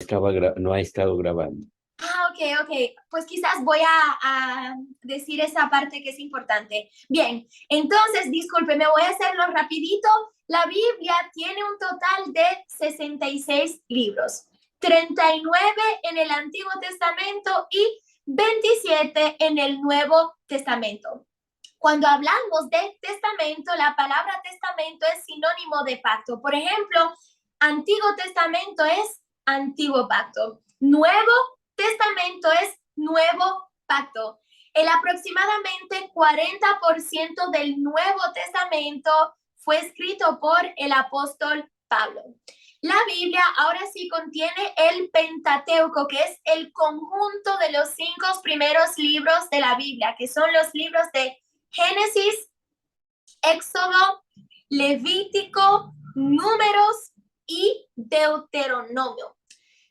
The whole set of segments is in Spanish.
No ha estado grabando. Ok. Pues quizás voy a decir esa parte que es importante. Bien, entonces, disculpe, me voy a hacerlo rapidito. La Biblia tiene un total de 66 libros, 39 en el Antiguo Testamento y 27 en el Nuevo Testamento. Cuando hablamos de testamento, la palabra testamento es sinónimo de pacto. Por ejemplo, Antiguo Testamento es antiguo pacto. Nuevo Testamento es nuevo pacto. El aproximadamente 40% del Nuevo Testamento fue escrito por el apóstol Pablo. La Biblia ahora sí contiene el Pentateuco, que es el conjunto de los 5 primeros libros de la Biblia, que son los libros de Génesis, Éxodo, Levítico, Números y Deuteronomio.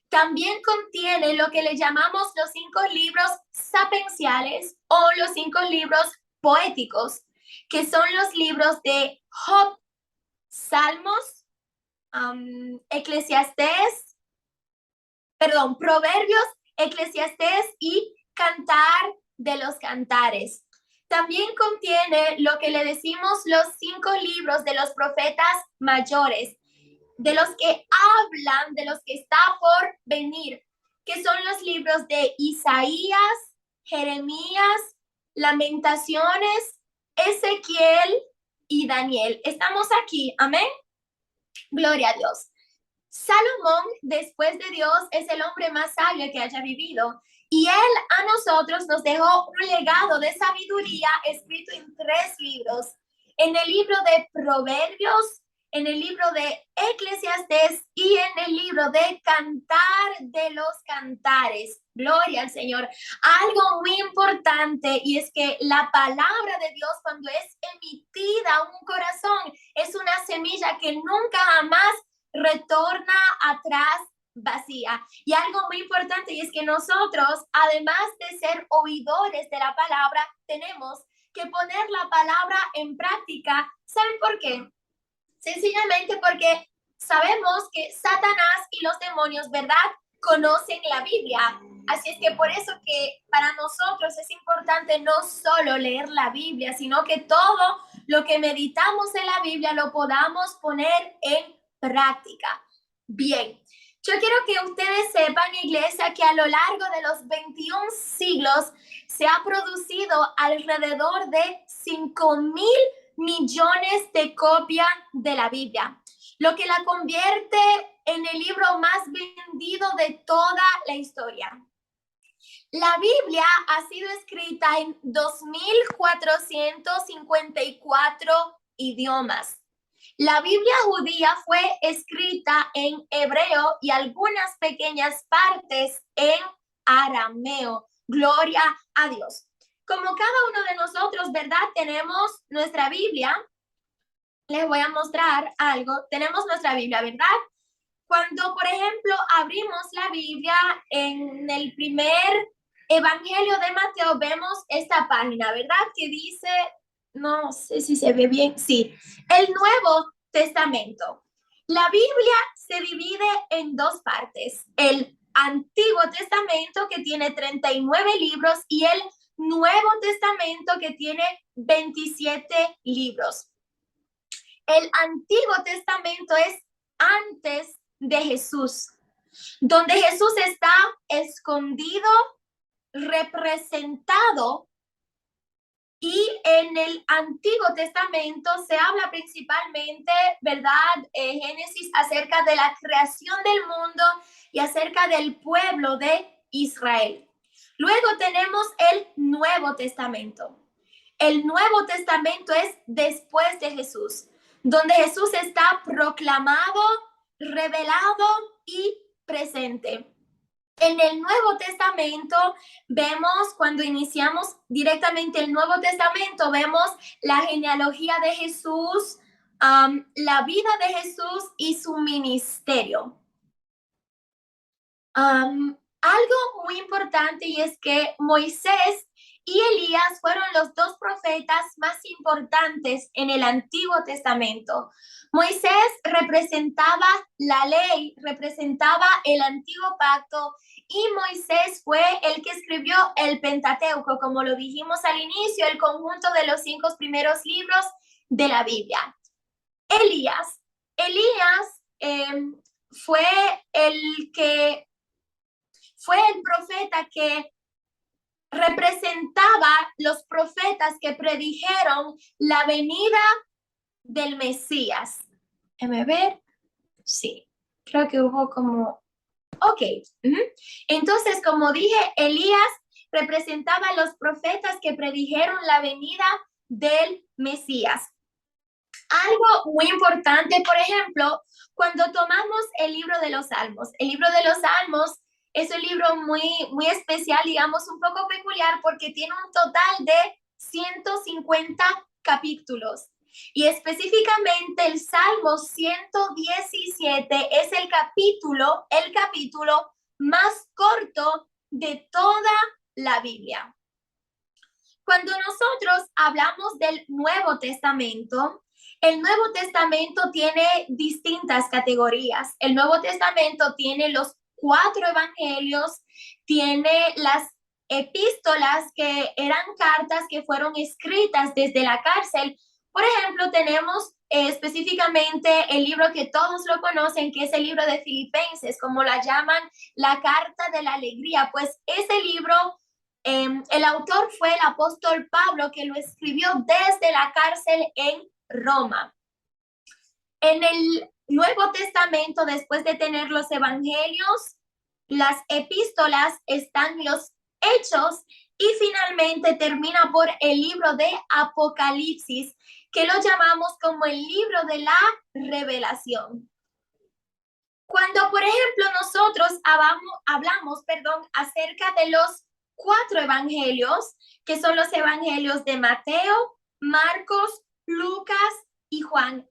También contiene lo que le llamamos los 5 libros sapienciales o los 5 libros poéticos, que son los libros de Job, Salmos, Proverbios, Eclesiastés y Cantar de los Cantares. También contiene lo que le decimos los 5 libros de los profetas mayores, de los que hablan, de los que está por venir, que son los libros de Isaías, Jeremías, Lamentaciones, Ezequiel y Daniel. Estamos aquí, amén. Gloria a Dios. Salomón, después de Dios, es el hombre más sabio que haya vivido. Y él a nosotros nos dejó un legado de sabiduría escrito en 3 libros. En el libro de Proverbios, en el libro de Eclesiastés y en el libro de Cantar de los Cantares. Gloria al Señor. Algo muy importante, y es que la palabra de Dios, cuando es emitida a un corazón, es una semilla que nunca jamás retorna atrás vacía. Y algo muy importante, y es que nosotros, además de ser oidores de la palabra, tenemos que poner la palabra en práctica. ¿Saben por qué? Sencillamente porque sabemos que Satanás y los demonios, ¿verdad?, conocen la Biblia. Así es que por eso que para nosotros es importante no solo leer la Biblia, sino que todo lo que meditamos en la Biblia lo podamos poner en práctica. Bien, yo quiero que ustedes sepan, iglesia, que a lo largo de los 21 siglos se ha producido alrededor de 5,000 millones de copias de la Biblia, lo que la convierte en el libro más vendido de toda la historia. La Biblia ha sido escrita en 2,454 idiomas. La Biblia judía fue escrita en hebreo y algunas pequeñas partes en arameo. Gloria a Dios. Como cada uno de nosotros, ¿verdad? Tenemos nuestra Biblia. Les voy a mostrar algo. Tenemos nuestra Biblia, ¿verdad? Cuando, por ejemplo, abrimos la Biblia en el primer Evangelio de Mateo, vemos esta página, ¿verdad? Que dice, no sé si se ve bien, sí, el Nuevo Testamento. La Biblia se divide en 2 partes, el Antiguo Testamento, que tiene 39 libros, y el Nuevo Testamento, que tiene 27 libros. El Antiguo Testamento es antes de Jesús, donde Jesús está escondido, representado, y en el Antiguo Testamento se habla principalmente, ¿verdad? Génesis, acerca de la creación del mundo y acerca del pueblo de Israel. Luego tenemos el Nuevo Testamento. El Nuevo Testamento es después de Jesús, donde Jesús está proclamado, revelado y presente. En el Nuevo Testamento vemos, cuando iniciamos directamente el Nuevo Testamento, vemos la genealogía de Jesús, la vida de Jesús y su ministerio. Algo muy importante, y es que Moisés y Elías fueron los dos profetas más importantes en el Antiguo Testamento. Moisés representaba la ley, representaba el antiguo pacto, y Moisés fue el que escribió el Pentateuco, como lo dijimos al inicio, el conjunto de los 5 primeros libros de la Biblia. Elías fue fue el profeta que representaba los profetas que predijeron la venida del Mesías. Déjame ver. Sí, creo que hubo como... Ok. Entonces, como dije, Elías representaba a los profetas que predijeron la venida del Mesías. Algo muy importante, por ejemplo, cuando tomamos el libro de los Salmos. El libro de los Salmos es un libro muy especial, digamos, un poco peculiar, porque tiene un total de 150 capítulos. Y específicamente el Salmo 117 es el capítulo más corto de toda la Biblia. Cuando nosotros hablamos del Nuevo Testamento, el Nuevo Testamento tiene distintas categorías. El Nuevo Testamento tiene los 4 evangelios, tiene las epístolas, que eran cartas que fueron escritas desde la cárcel. Por ejemplo, tenemos específicamente el libro que todos lo conocen, que es el libro de Filipenses, como la llaman, la carta de la alegría. Pues ese libro, el autor fue el apóstol Pablo, que lo escribió desde la cárcel en Roma. En el Nuevo Testamento, después de tener los evangelios, las epístolas, están los hechos, y finalmente termina por el libro de Apocalipsis, que lo llamamos como el libro de la revelación. Cuando, por ejemplo, nosotros hablamos acerca de los 4 evangelios, que son los evangelios de Mateo, Marcos, Lucas y Juan.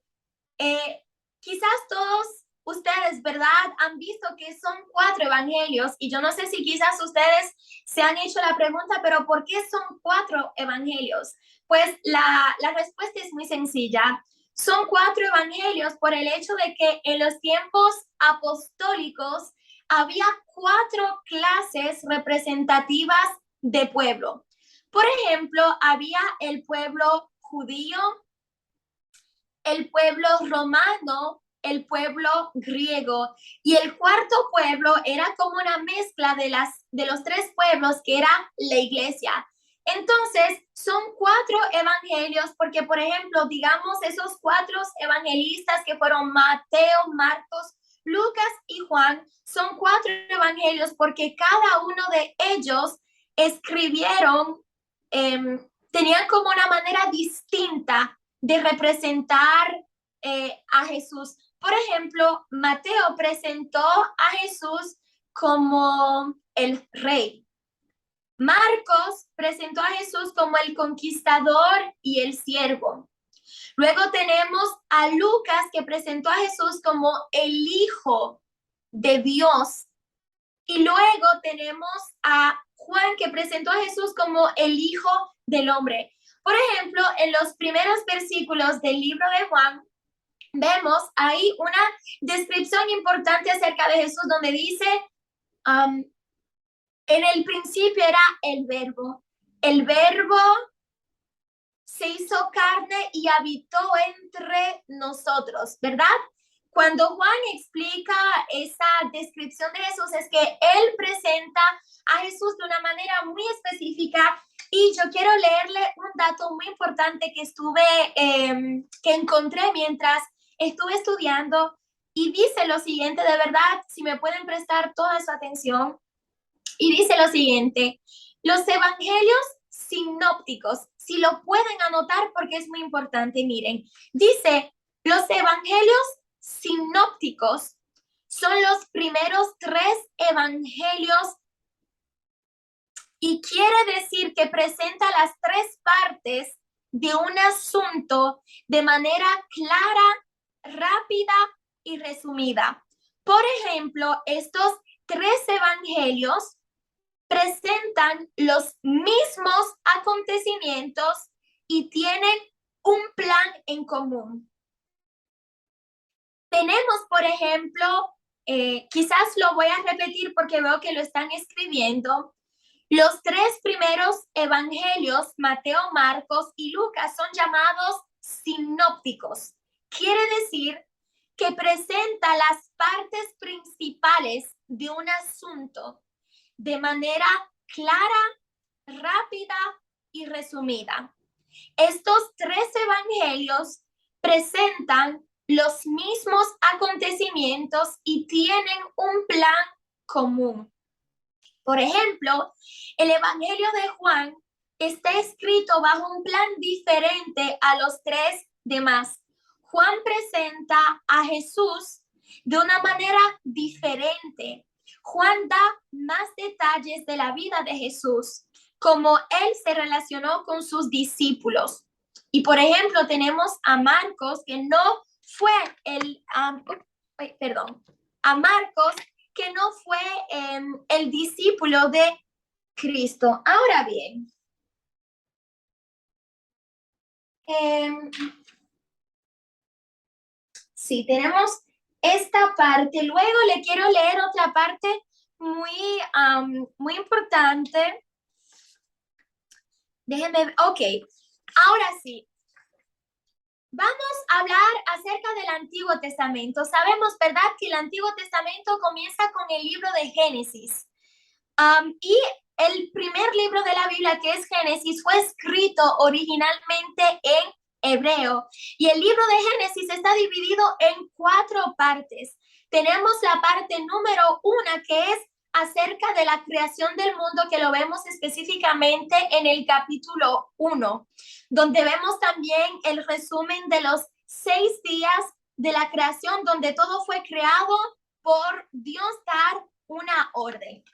Quizás todos ustedes, ¿verdad?, han visto que son 4 evangelios, y yo no sé si quizás ustedes se han hecho la pregunta, pero ¿por qué son 4 evangelios? Pues la respuesta es muy sencilla. Son 4 evangelios por el hecho de que en los tiempos apostólicos había 4 clases representativas de pueblo. Por ejemplo, había el pueblo judío, el pueblo romano, el pueblo griego, y el cuarto pueblo era como una mezcla de los 3 pueblos, que era la iglesia. Entonces, son 4 evangelios porque, por ejemplo, digamos, esos 4 evangelistas que fueron Mateo, Marcos, Lucas y Juan, son 4 evangelios porque cada uno de ellos escribieron, tenían como una manera distinta de representar a Jesús. Por ejemplo, Mateo presentó a Jesús como el rey. Marcos presentó a Jesús como el conquistador y el siervo. Luego tenemos a Lucas, que presentó a Jesús como el Hijo de Dios. Y luego tenemos a Juan, que presentó a Jesús como el Hijo del Hombre. Por ejemplo, en los primeros versículos del libro de Juan, vemos ahí una descripción importante acerca de Jesús, donde dice, en el principio era el verbo se hizo carne y habitó entre nosotros, ¿verdad? Cuando Juan explica esa descripción de Jesús, es que él presenta a Jesús de una manera muy específica, y yo quiero leerle un dato muy importante que encontré mientras estuve estudiando, y dice lo siguiente, de verdad, si me pueden prestar toda su atención, y dice lo siguiente: los evangelios sinópticos, si lo pueden anotar porque es muy importante, miren, dice, los evangelios sinópticos son los primeros 3 evangelios, y quiere decir que presenta las 3 partes de un asunto de manera clara, rápida y resumida. Por ejemplo, estos 3 evangelios presentan los mismos acontecimientos y tienen un plan en común. Tenemos, por ejemplo, quizás lo voy a repetir porque veo que lo están escribiendo. Los tres primeros evangelios, Mateo, Marcos y Lucas, son llamados sinópticos. Quiere decir que presenta las partes principales de un asunto de manera clara, rápida y resumida. Estos tres evangelios presentan los mismos acontecimientos y tienen un plan común. Por ejemplo, el Evangelio de Juan está escrito bajo un plan diferente a los tres demás. Juan presenta a Jesús de una manera diferente. Juan da más detalles de la vida de Jesús, cómo él se relacionó con sus discípulos. Y por ejemplo, tenemos a Marcos, que no fue a Marcos, que no fue el discípulo de Cristo. Ahora bien, sí, tenemos esta parte. Luego le quiero leer otra parte muy importante. Déjenme, ok, ahora sí. Vamos a hablar acerca del Antiguo Testamento. Sabemos, ¿verdad?, que el Antiguo Testamento comienza con el libro de Génesis. Y el primer libro de la Biblia, que es Génesis, fue escrito originalmente en hebreo. Y el libro de Génesis está dividido en 4 partes. Tenemos la parte número 1, que es acerca de la creación del mundo, que lo vemos específicamente en el capítulo 1, donde vemos también el resumen de los 6 días de la creación, donde todo fue creado por Dios dar una orden.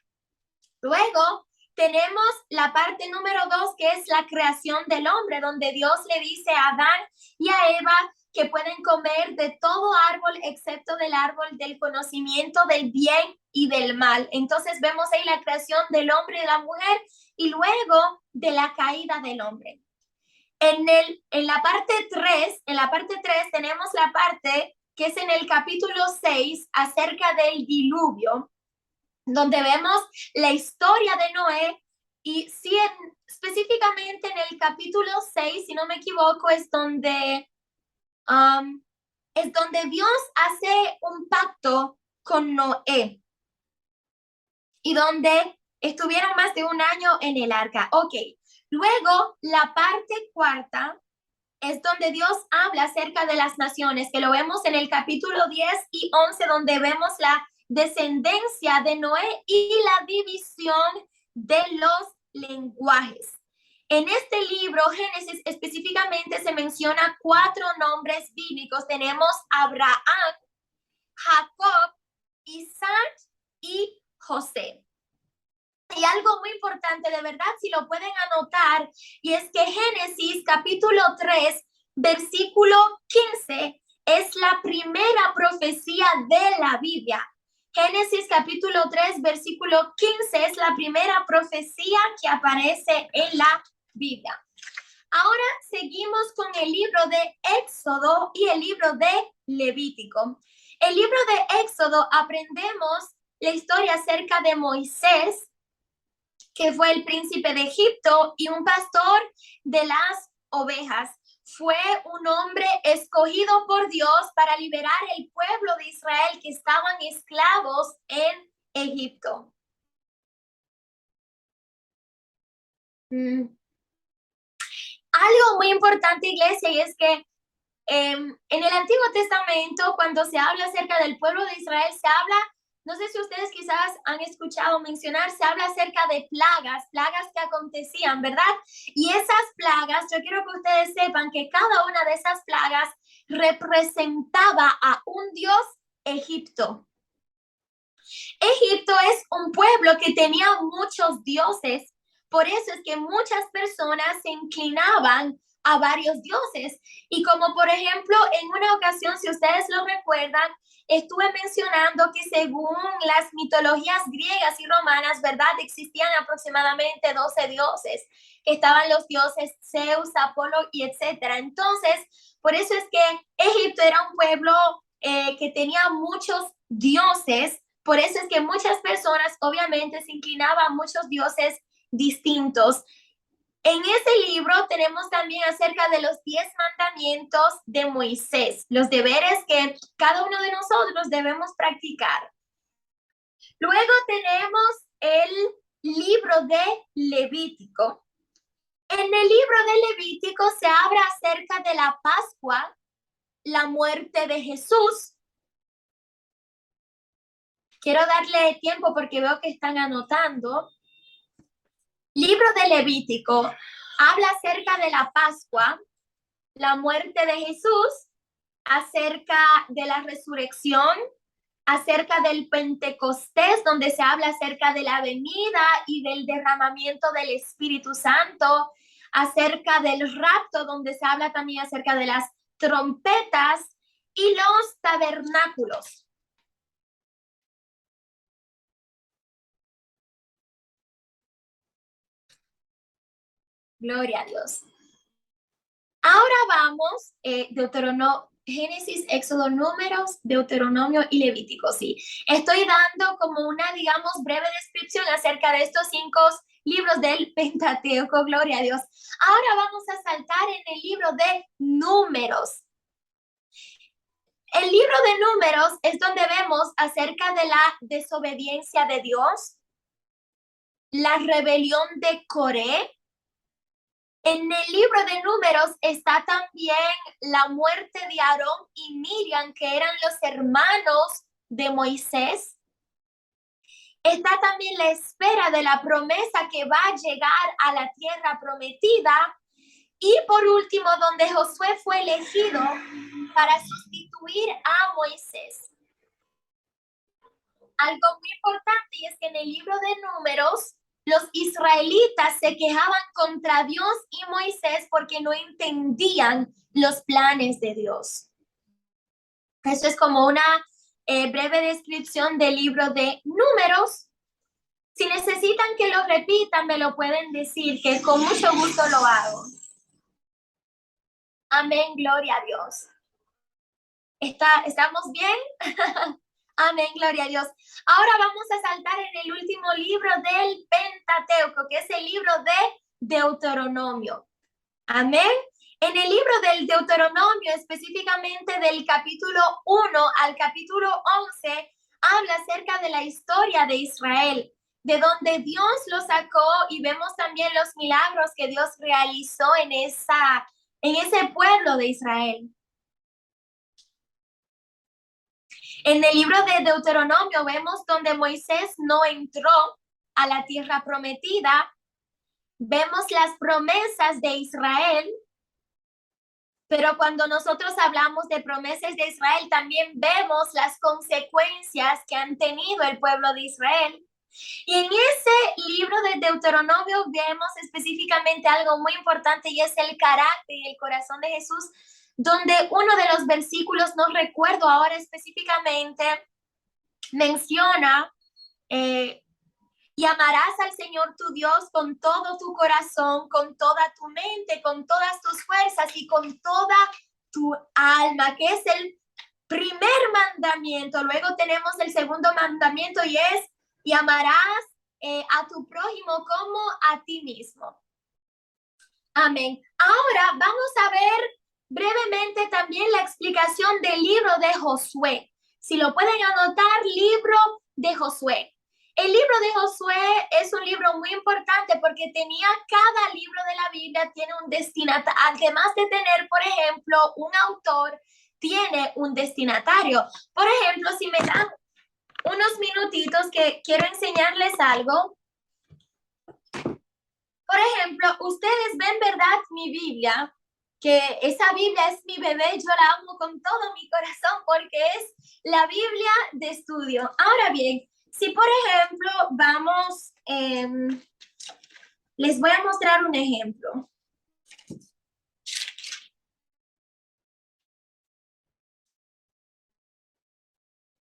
Luego tenemos la parte número 2, que es la creación del hombre, donde Dios le dice a Adán y a Eva que pueden comer de todo árbol excepto del árbol del conocimiento del bien y del mal. Entonces vemos ahí la creación del hombre y de la mujer y luego de la caída del hombre. En la parte 3 tenemos la parte que es en el capítulo 6 acerca del diluvio, donde vemos la historia de Noé. Y sí, específicamente en el capítulo 6, si no me equivoco, es donde Dios hace un pacto con Noé y donde estuvieron más de un año en el arca. Ok, luego la parte 4 es donde Dios habla acerca de las naciones, que lo vemos en el capítulo 10 y 11, donde vemos la descendencia de Noé y la división de los lenguajes. En este libro, Génesis, específicamente se menciona 4 nombres bíblicos. Tenemos Abraham, Jacob, Isaac y José. Y algo muy importante, de verdad, si lo pueden anotar, y es que Génesis capítulo 3, versículo 15, es la primera profecía de la Biblia. Génesis capítulo 3, versículo 15 es la primera profecía que aparece en la Biblia. Ahora seguimos con el libro de Éxodo y el libro de Levítico. El libro de Éxodo aprendemos la historia acerca de Moisés, que fue el príncipe de Egipto y un pastor de las ovejas. Fue un hombre escogido por Dios para liberar el pueblo de Israel que estaban esclavos en Egipto. Algo muy importante, iglesia, y es que en el Antiguo Testamento, cuando se habla acerca del pueblo de Israel, se habla, no sé si ustedes quizás han escuchado mencionar, se habla acerca de plagas que acontecían, ¿verdad? Y esas plagas, yo quiero que ustedes sepan que cada una de esas plagas representaba a un dios Egipto. Egipto es un pueblo que tenía muchos dioses, por eso es que muchas personas se inclinaban a varios dioses. Y como por ejemplo, en una ocasión, si ustedes lo recuerdan, estuve mencionando que según las mitologías griegas y romanas, ¿verdad? Existían aproximadamente 12 dioses, que estaban los dioses Zeus, Apolo y etcétera. Entonces, por eso es que Egipto era un pueblo que tenía muchos dioses, por eso es que muchas personas obviamente se inclinaban a muchos dioses distintos. En ese libro tenemos también acerca de los 10 mandamientos de Moisés, los deberes que cada uno de nosotros debemos practicar. Luego tenemos el libro de Levítico. En el libro de Levítico se habla acerca de la Pascua, la muerte de Jesús. Quiero darle tiempo porque veo que están anotando. Libro de Levítico habla acerca de la Pascua, la muerte de Jesús, acerca de la resurrección, acerca del Pentecostés, donde se habla acerca de la venida y del derramamiento del Espíritu Santo, acerca del rapto, donde se habla también acerca de las trompetas y los tabernáculos. Gloria a Dios. Ahora vamos, Génesis, Éxodo, Números, Deuteronomio y Levítico, sí. Estoy dando como una, digamos, breve descripción acerca de estos 5 libros del Pentateuco, gloria a Dios. Ahora vamos a saltar en el libro de Números. El libro de Números es donde vemos acerca de la desobediencia de Dios, la rebelión de Coré. En el libro de Números está también la muerte de Aarón y Miriam, que eran los hermanos de Moisés. Está también la espera de la promesa que va a llegar a la tierra prometida. Y por último, donde Josué fue elegido para sustituir a Moisés. Algo muy importante y es que en el libro de Números, los israelitas se quejaban contra Dios y Moisés porque no entendían los planes de Dios. Eso es como una breve descripción del libro de Números. Si necesitan que lo repitan, me lo pueden decir, que con mucho gusto lo hago. Amén, gloria a Dios. ¿Estamos bien? Amén, gloria a Dios. Ahora vamos a saltar en el último libro del Pentateuco, que es el libro de Deuteronomio. Amén. En el libro del Deuteronomio, específicamente del capítulo 1 al capítulo 11, habla acerca de la historia de Israel, de donde Dios lo sacó, y vemos también los milagros que Dios realizó en ese pueblo de Israel. En el libro de Deuteronomio vemos donde Moisés no entró a la tierra prometida. Vemos las promesas de Israel, pero cuando nosotros hablamos de promesas de Israel, también vemos las consecuencias que han tenido el pueblo de Israel. Y en ese libro de Deuteronomio vemos específicamente algo muy importante, y es el carácter y el corazón de Jesús, donde uno de los versículos, no recuerdo ahora específicamente, menciona, y amarás al Señor tu Dios con todo tu corazón, con toda tu mente, con todas tus fuerzas y con toda tu alma, que es el primer mandamiento. Luego tenemos el segundo mandamiento, y es, y amarás a tu prójimo como a ti mismo. Amén. Ahora vamos a ver brevemente también la explicación del libro de Josué. Si lo pueden anotar, libro de Josué. El libro de Josué es un libro muy importante porque cada libro de la Biblia tiene un destinatario. Además de tener, por ejemplo, un autor, tiene un destinatario. Por ejemplo, si me dan unos minutitos que quiero enseñarles algo. Por ejemplo, ustedes ven, ¿verdad? Mi Biblia, que esa Biblia es mi bebé, yo la amo con todo mi corazón porque es la Biblia de estudio. Ahora bien, si por ejemplo vamos, les voy a mostrar un ejemplo.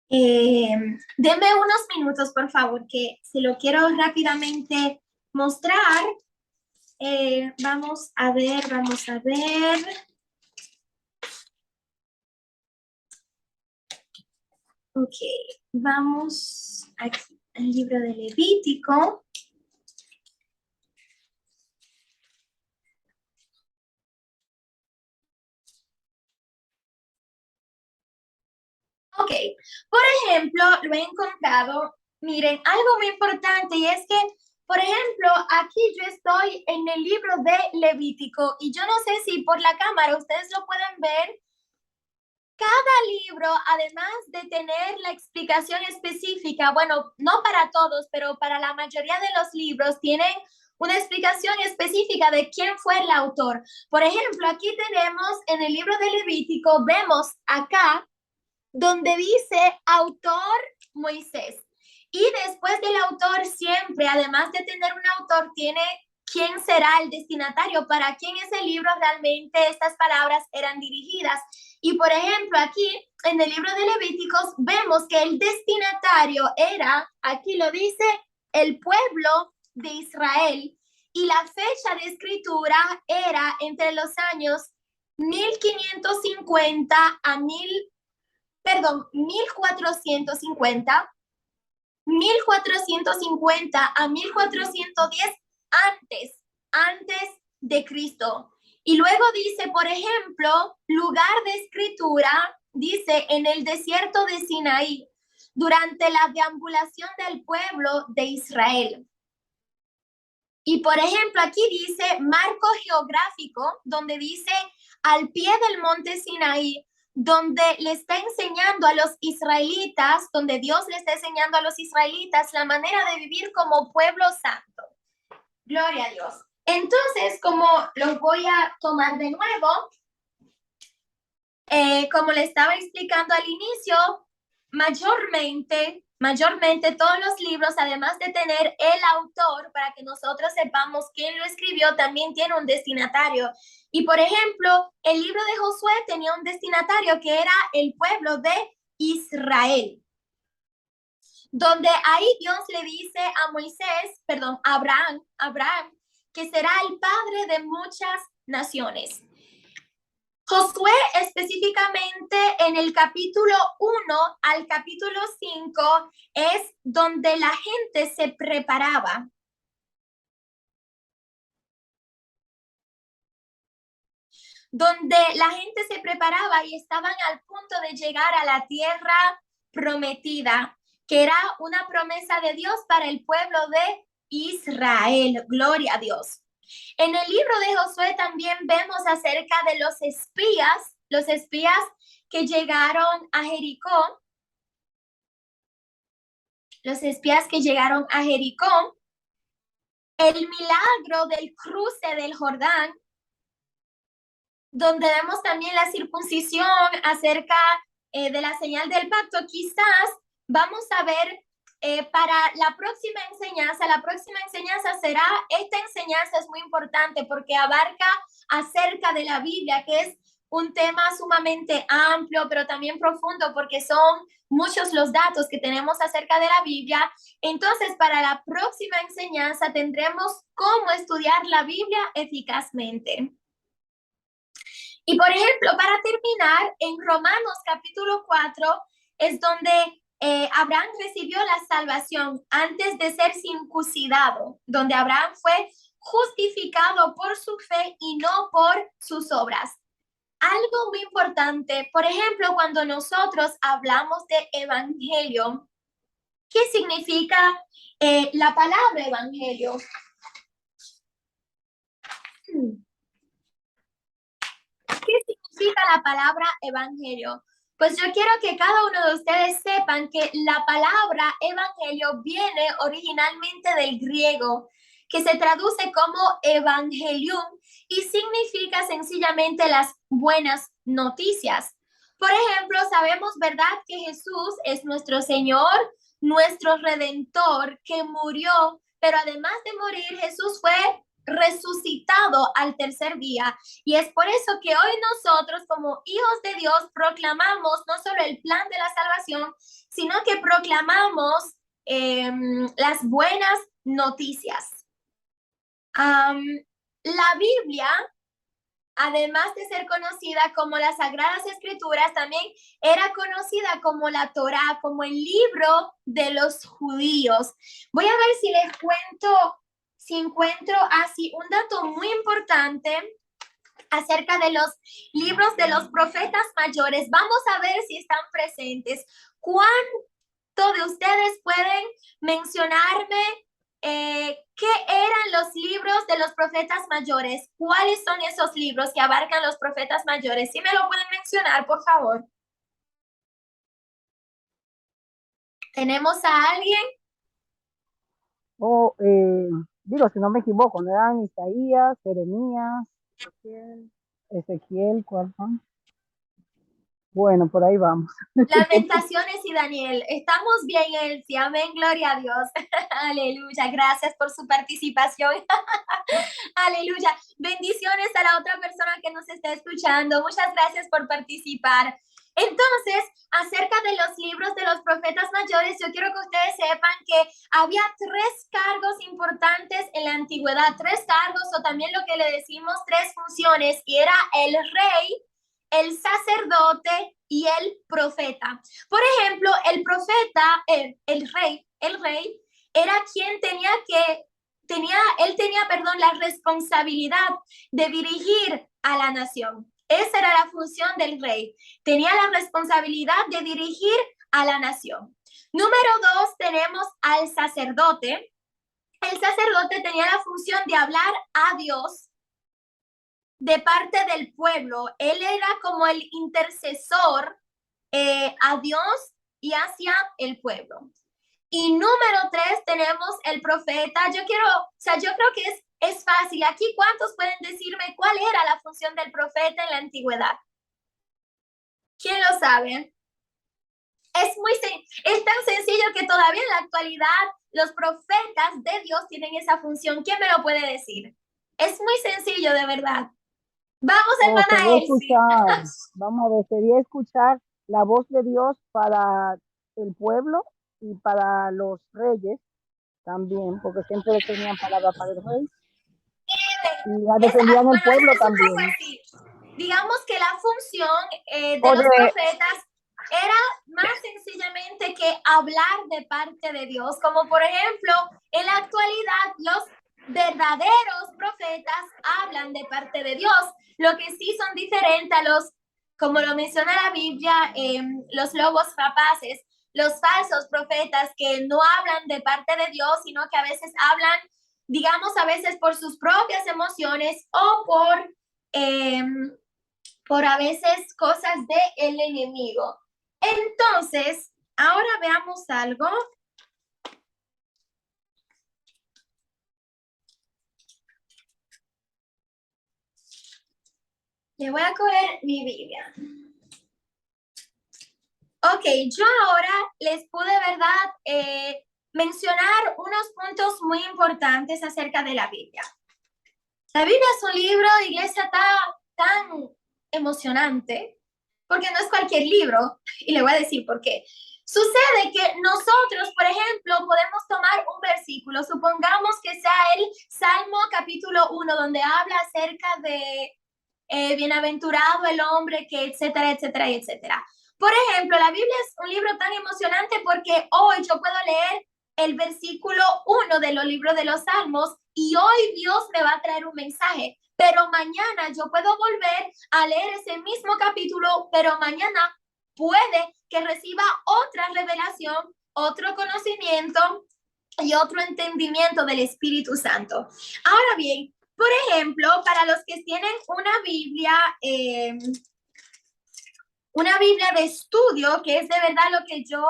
Denme unos minutos, por favor, que se lo quiero rápidamente mostrar. Vamos a ver. Ok, vamos aquí al libro de Levítico. Ok, por ejemplo, lo he encontrado, miren, algo muy importante y es que, por ejemplo, aquí yo estoy en el libro de Levítico y yo no sé si por la cámara ustedes lo pueden ver. Cada libro, además de tener la explicación específica, bueno, no para todos, pero para la mayoría de los libros, tienen una explicación específica de quién fue el autor. Por ejemplo, aquí tenemos en el libro de Levítico, vemos acá donde dice autor Moisés. Y después del autor siempre, además de tener un autor, tiene quién será el destinatario, para quién ese libro realmente estas palabras eran dirigidas. Y por ejemplo, aquí en el libro de Levíticos vemos que el destinatario era, aquí lo dice, el pueblo de Israel. Y la fecha de escritura era entre los años 1550 a 1450 a 1410 antes de Cristo. Y luego dice, por ejemplo, lugar de escritura, dice en el desierto de Sinaí, durante la deambulación del pueblo de Israel. Y por ejemplo, aquí dice marco geográfico, donde dice al pie del monte Sinaí, donde le está enseñando a los israelitas, donde Dios le está enseñando a los israelitas la manera de vivir como pueblo santo. Gloria a Dios. Entonces, como los voy a tomar de nuevo, como le estaba explicando al inicio, mayormente todos los libros, además de tener el autor para que nosotros sepamos quién lo escribió, también tiene un destinatario. Y por ejemplo, el libro de Josué tenía un destinatario que era el pueblo de Israel, donde ahí Dios le dice a Moisés, perdón, a Abraham, que será el padre de muchas naciones. Josué específicamente en el capítulo 1 al capítulo 5 es donde la gente se preparaba. Donde la gente se preparaba y estaban al punto de llegar a la tierra prometida, que era una promesa de Dios para el pueblo de Israel. Gloria a Dios. En el libro de Josué también vemos acerca de los espías que llegaron a Jericó, el milagro del cruce del Jordán, donde vemos también la circuncisión acerca de la señal del pacto. Quizás vamos a ver para la próxima enseñanza será, esta enseñanza es muy importante porque abarca acerca de la Biblia, que es un tema sumamente amplio, pero también profundo porque son muchos los datos que tenemos acerca de la Biblia. Entonces, para la próxima enseñanza tendremos cómo estudiar la Biblia eficazmente. Y por ejemplo, para terminar, en Romanos capítulo 4 es donde Abraham recibió la salvación antes de ser circuncidado, donde Abraham fue justificado por su fe y no por sus obras. Algo muy importante, por ejemplo, cuando nosotros hablamos de evangelio, ¿qué significa la palabra evangelio? ¿Qué significa la palabra evangelio? Pues yo quiero que cada uno de ustedes sepan que la palabra evangelio viene originalmente del griego, que se traduce como evangelium y significa sencillamente las buenas noticias. Por ejemplo, sabemos, ¿verdad?, que Jesús es nuestro Señor, nuestro Redentor, que murió, pero además de morir, Jesús fue resucitado al tercer día. Y es por eso que hoy nosotros, como hijos de Dios, proclamamos no solo el plan de la salvación, sino que proclamamos las buenas noticias. La Biblia, además de ser conocida como las Sagradas Escrituras, también era conocida como la Torá, como el libro de los judíos. Voy a ver si les cuento, si encuentro así un dato muy importante acerca de los libros de los profetas mayores. Vamos a ver si están presentes. ¿Cuánto de ustedes pueden mencionarme qué eran los libros de los profetas mayores? ¿Cuáles son esos libros que abarcan los profetas mayores? ¿Sí me lo pueden mencionar, por favor? ¿Tenemos a alguien? Digo, si no me equivoco, no eran Isaías, Jeremías, Ezequiel, ¿cuál fue? Bueno, por ahí vamos. Lamentaciones y Daniel. Estamos bien, Elsie. Amén, gloria a Dios. Aleluya. Gracias por su participación. Aleluya. Bendiciones a la otra persona que nos está escuchando. Muchas gracias por participar. Entonces, acerca de los libros de los profetas mayores, yo quiero que ustedes sepan que había 3 cargos importantes en la antigüedad, 3 cargos o también lo que le decimos 3 funciones, y era el rey, el sacerdote y el profeta. Por ejemplo, el profeta, el rey era quien tenía la responsabilidad de dirigir a la nación. Esa era la función del rey. Tenía la responsabilidad de dirigir a la nación. Número 2, tenemos al sacerdote. El sacerdote tenía la función de hablar a Dios de parte del pueblo. Él era como el intercesor a Dios y hacia el pueblo. Y número 3, tenemos el profeta. Yo creo que es fácil. Aquí, ¿cuántos pueden decirme cuál era la función del profeta en la antigüedad? ¿Quién lo sabe? Es tan sencillo que todavía en la actualidad los profetas de Dios tienen esa función. ¿Quién me lo puede decir? Es muy sencillo, de verdad. Vamos, hermana Elsie. Vamos a ver, sería escuchar la voz de Dios para el pueblo y para los reyes también, porque siempre tenían palabra para el rey. Y la defendían el pueblo también. Digamos que la función de los profetas era más sencillamente que hablar de parte de Dios, como por ejemplo, en la actualidad los verdaderos profetas hablan de parte de Dios, lo que sí son diferentes a los, como lo menciona la Biblia, los lobos rapaces, los falsos profetas que no hablan de parte de Dios, sino que a veces hablan, digamos, a veces por sus propias emociones o por a veces cosas del enemigo. Entonces, ahora veamos algo. Le voy a coger mi Biblia. Ok, yo ahora les pude, ¿verdad?, mencionar unos puntos muy importantes acerca de la Biblia. La Biblia es un libro de iglesia tan emocionante, porque no es cualquier libro, y le voy a decir por qué. Sucede que nosotros, por ejemplo, podemos tomar un versículo, supongamos que sea el Salmo capítulo 1, donde habla acerca de bienaventurado el hombre que etcétera, etcétera, etcétera. Por ejemplo, la Biblia es un libro tan emocionante porque hoy yo puedo leer el versículo 1 de los libros de los Salmos y hoy Dios me va a traer un mensaje, pero mañana yo puedo volver a leer ese mismo capítulo, pero mañana puede que reciba otra revelación, otro conocimiento y otro entendimiento del Espíritu Santo. Ahora bien, por ejemplo, para los que tienen una Biblia de estudio, que es de verdad lo que yo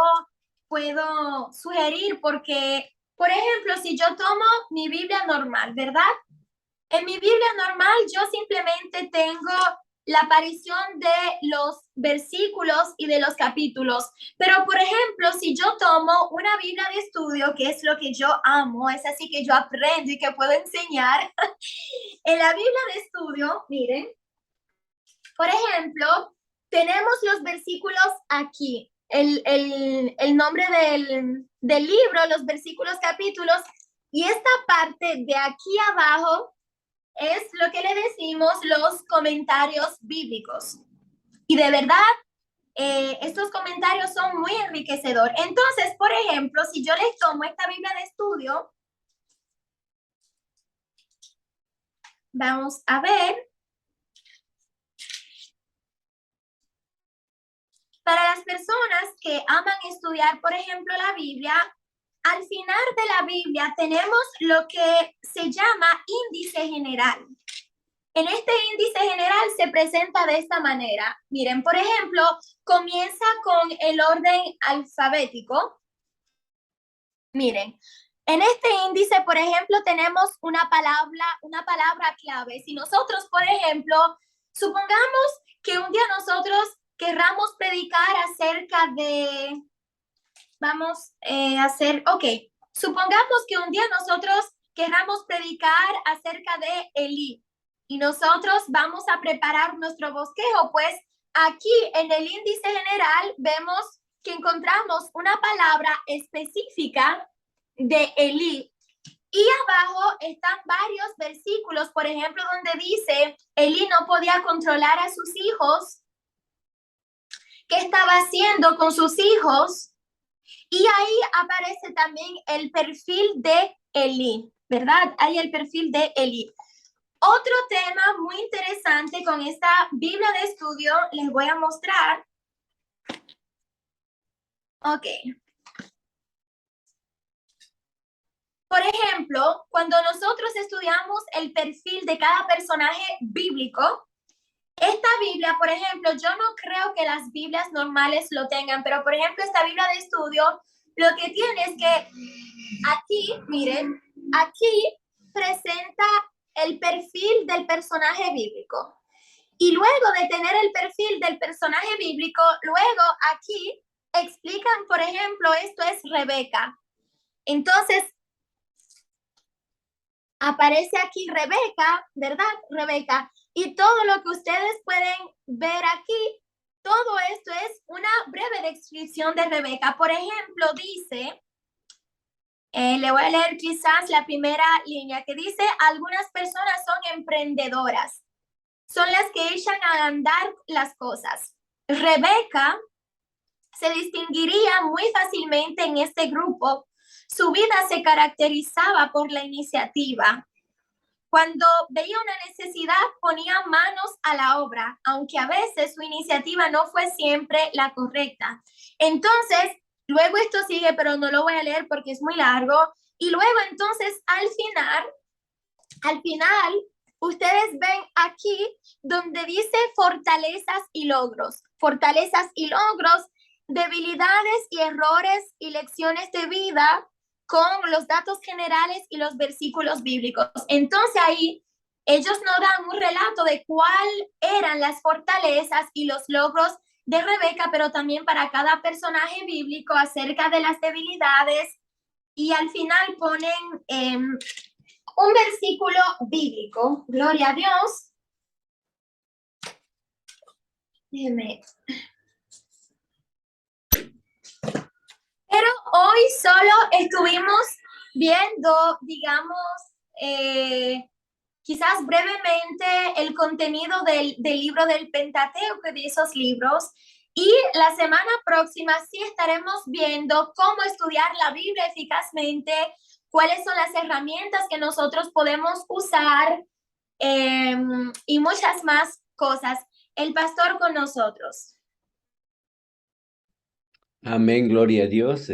puedo sugerir, porque, por ejemplo, si yo tomo mi Biblia normal, ¿verdad? En mi Biblia normal yo simplemente tengo la aparición de los versículos y de los capítulos. Pero, por ejemplo, si yo tomo una Biblia de estudio, que es lo que yo amo, es así que yo aprendo y que puedo enseñar, en la Biblia de estudio, miren, por ejemplo, tenemos los versículos aquí, el nombre del libro, los versículos, capítulos, y esta parte de aquí abajo es lo que le decimos los comentarios bíblicos. Y de verdad, estos comentarios son muy enriquecedores. Entonces, por ejemplo, si yo les tomo esta Biblia de estudio, vamos a ver. Para las personas que aman estudiar, por ejemplo, la Biblia, al final de la Biblia tenemos lo que se llama índice general. En este índice general se presenta de esta manera. Miren, por ejemplo, comienza con el orden alfabético. Miren, en este índice, por ejemplo, tenemos una palabra clave. Si nosotros, por ejemplo, supongamos que un día nosotros querramos predicar acerca de, supongamos que un día nosotros querramos predicar acerca de Elí y nosotros vamos a preparar nuestro bosquejo, pues aquí en el índice general vemos que encontramos una palabra específica de Elí. Y abajo están varios versículos, por ejemplo, donde dice, Elí no podía controlar a sus hijos. ¿Qué estaba haciendo con sus hijos? Y ahí aparece también el perfil de Elí, ¿verdad? Ahí el perfil de Elí. Otro tema muy interesante con esta Biblia de estudio les voy a mostrar. Ok. Por ejemplo, cuando nosotros estudiamos el perfil de cada personaje bíblico, esta Biblia, por ejemplo, yo no creo que las Biblias normales lo tengan, pero por ejemplo, esta Biblia de estudio, lo que tiene es que aquí, miren, aquí presenta el perfil del personaje bíblico. Y luego de tener el perfil del personaje bíblico, luego aquí explican, por ejemplo, esto es Rebeca. Entonces, aparece aquí Rebeca, ¿verdad? Rebeca. Y todo lo que ustedes pueden ver aquí, todo esto es una breve descripción de Rebeca. Por ejemplo, dice, le voy a leer quizás la primera línea que dice, algunas personas son emprendedoras, son las que echan a andar las cosas. Rebeca se distinguiría muy fácilmente en este grupo. Su vida se caracterizaba por la iniciativa. Cuando veía una necesidad, ponía manos a la obra, aunque a veces su iniciativa no fue siempre la correcta. Entonces, luego esto sigue, pero no lo voy a leer porque es muy largo. Y luego, entonces, al final, ustedes ven aquí donde dice fortalezas y logros. Fortalezas y logros, debilidades y errores y lecciones de vida, con los datos generales y los versículos bíblicos. Entonces ahí ellos no dan un relato de cuáles eran las fortalezas y los logros de Rebeca, pero también para cada personaje bíblico acerca de las debilidades. Y al final ponen un versículo bíblico. Gloria a Dios. Déjeme. Pero hoy solo estuvimos viendo, digamos, quizás brevemente el contenido del libro del Pentateuco, de esos libros. Y la semana próxima sí estaremos viendo cómo estudiar la Biblia eficazmente, cuáles son las herramientas que nosotros podemos usar y muchas más cosas. El pastor con nosotros. Amén, gloria a Dios.